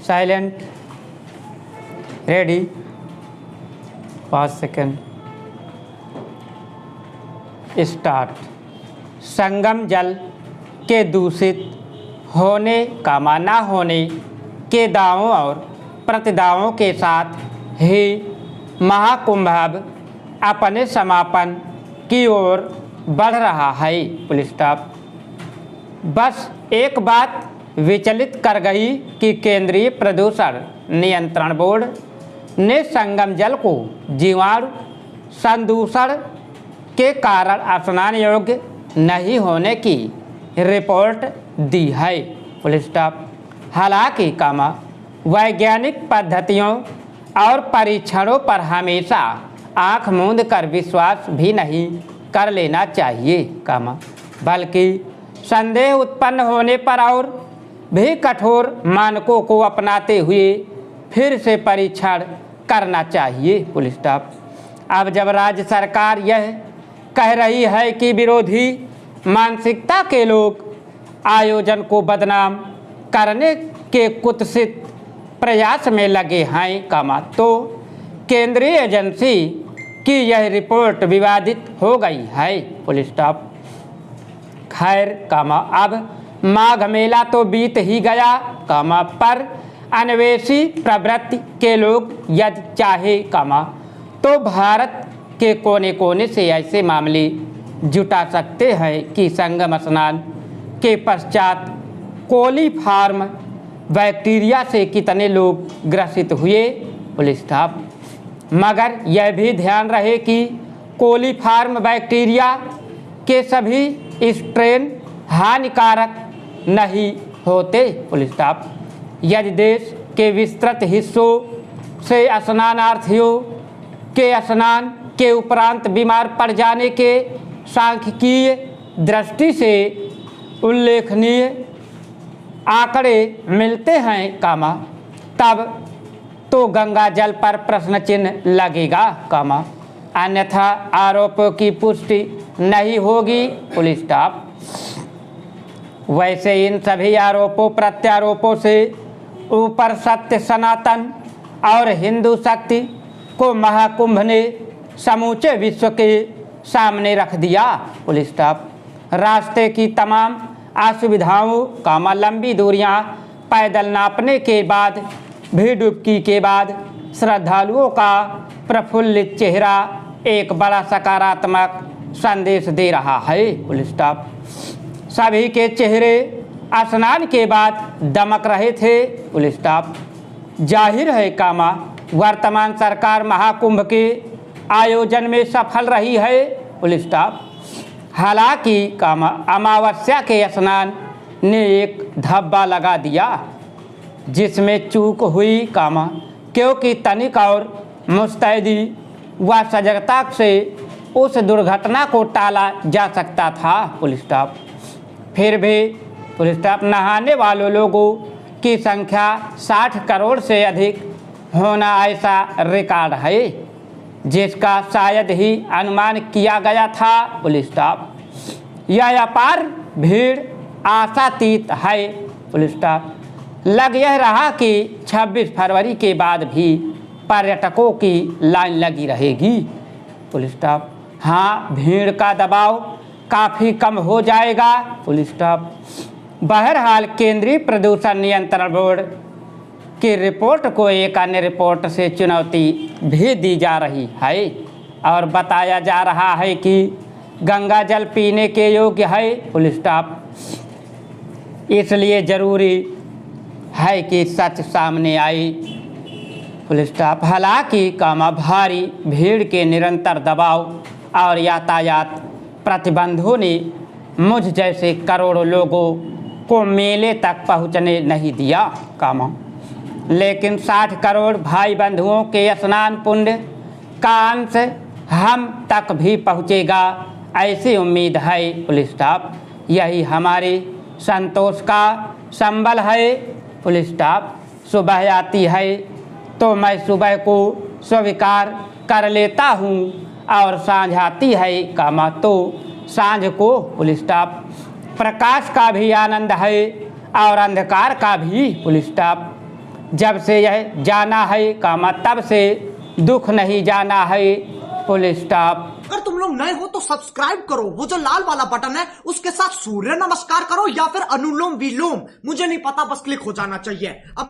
Silent, ready, 5 second, start. संगम जल के दूषित होने का ना होने के दावों और प्रतिदावों के साथ ही महाकुंभ अब अपने समापन की ओर बढ़ रहा है। Full stop. बस एक बात विचलित कर गई कि केंद्रीय प्रदूषण नियंत्रण बोर्ड ने संगम जल को जीवाणु संदूषण के कारण स्नान योग्य नहीं होने की रिपोर्ट दी है। Full stop. हालांकि वैज्ञानिक पद्धतियों और परीक्षणों पर हमेशा आंख मूंद कर विश्वास भी नहीं कर लेना चाहिए, बल्कि संदेह उत्पन्न होने पर और भी कठोर मानकों को अपनाते हुए फिर से परीक्षण करना चाहिए। Full stop. अब जब राज्य सरकार यह कह रही है कि विरोधी मानसिकता के लोग आयोजन को बदनाम करने के कुत्सित प्रयास में लगे हैं, तो केंद्रीय एजेंसी की यह रिपोर्ट विवादित हो गई है। Full stop. खैर, अब माघ मेला तो बीत ही गया, पर अन्वेषी प्रवृत्ति के लोग यदि चाहे, तो भारत के कोने कोने से ऐसे मामले जुटा सकते हैं कि संगम स्नान के पश्चात कोलीफार्म बैक्टीरिया से कितने लोग ग्रसित हुए। Full stop. मगर यह भी ध्यान रहे कि कोलीफार्म बैक्टीरिया के सभी स्ट्रेन हानिकारक नहीं होते। Full stop. यदि देश के विस्तृत हिस्सों से स्नानार्थियों के स्नान के उपरांत बीमार पड़ जाने के सांख्यिकीय दृष्टि से उल्लेखनीय आंकड़े मिलते हैं, तब तो गंगा जल पर प्रश्न चिन्ह लगेगा, अन्यथा आरोपों की पुष्टि नहीं होगी। Full stop. वैसे इन सभी आरोपों प्रत्यारोपों से ऊपर सत्य सनातन और हिंदू शक्ति को महाकुंभ ने समूचे विश्व के सामने रख दिया। Full stop. रास्ते की तमाम असुविधाओं, लंबी दूरियां पैदल नापने के बाद भी डुबकी के बाद श्रद्धालुओं का प्रफुल्लित चेहरा एक बड़ा सकारात्मक संदेश दे रहा है। Full stop. सभी के चेहरे स्नान के बाद दमक रहे थे। Full stop. जाहिर है, वर्तमान सरकार महाकुंभ के आयोजन में सफल रही है। Full stop. हालांकि अमावस्या के स्नान ने एक धब्बा लगा दिया, जिसमें चूक हुई, क्योंकि तनिक और मुस्तैदी व सजगता से उस दुर्घटना को टाला जा सकता था। Full stop. फिर भी फुल स्टॉप नहाने वालों लोगों की संख्या 60 करोड़ से अधिक होना ऐसा रिकॉर्ड है जिसका शायद ही अनुमान किया गया था। Full stop. यह अपार भीड़ आशातीत है। Full stop. लग यह रहा कि 26 फरवरी के बाद भी पर्यटकों की लाइन लगी रहेगी। Full stop. हाँ, भीड़ का दबाव काफ़ी कम हो जाएगा। Full stop. बहरहाल केंद्रीय प्रदूषण नियंत्रण बोर्ड की रिपोर्ट को एक अन्य रिपोर्ट से चुनौती भी दी जा रही है और बताया जा रहा है कि गंगा जल पीने के योग्य है। Full stop. इसलिए ज़रूरी है कि सच सामने आए। Full stop. हालांकि भारी भीड़ के निरंतर दबाव और यातायात प्रतिबंधों ने मुझ जैसे करोड़ों लोगों को मेले तक पहुंचने नहीं दिया, लेकिन 60 करोड़ भाई बंधुओं के स्नान पुण्य का अंश हम तक भी पहुंचेगा, ऐसी उम्मीद है। Full stop. यही हमारे संतोष का संबल है। Full stop. सुबह आती है तो मैं सुबह को स्वीकार कर लेता हूँ और सांझ आती है, तो सांझ को फुल स्टॉप प्रकाश का भी आनंद है और अंधकार का भी। Full stop. जब से यह जाना है कामा तब से दुख नहीं जाना है, फुल स्टॉप। अगर तुम लोग नए हो तो सब्सक्राइब करो, वो जो लाल वाला बटन है उसके साथ सूर्य नमस्कार करो या फिर अनुलोम विलोम, मुझे नहीं पता, बस क्लिक हो जाना चाहिए। अब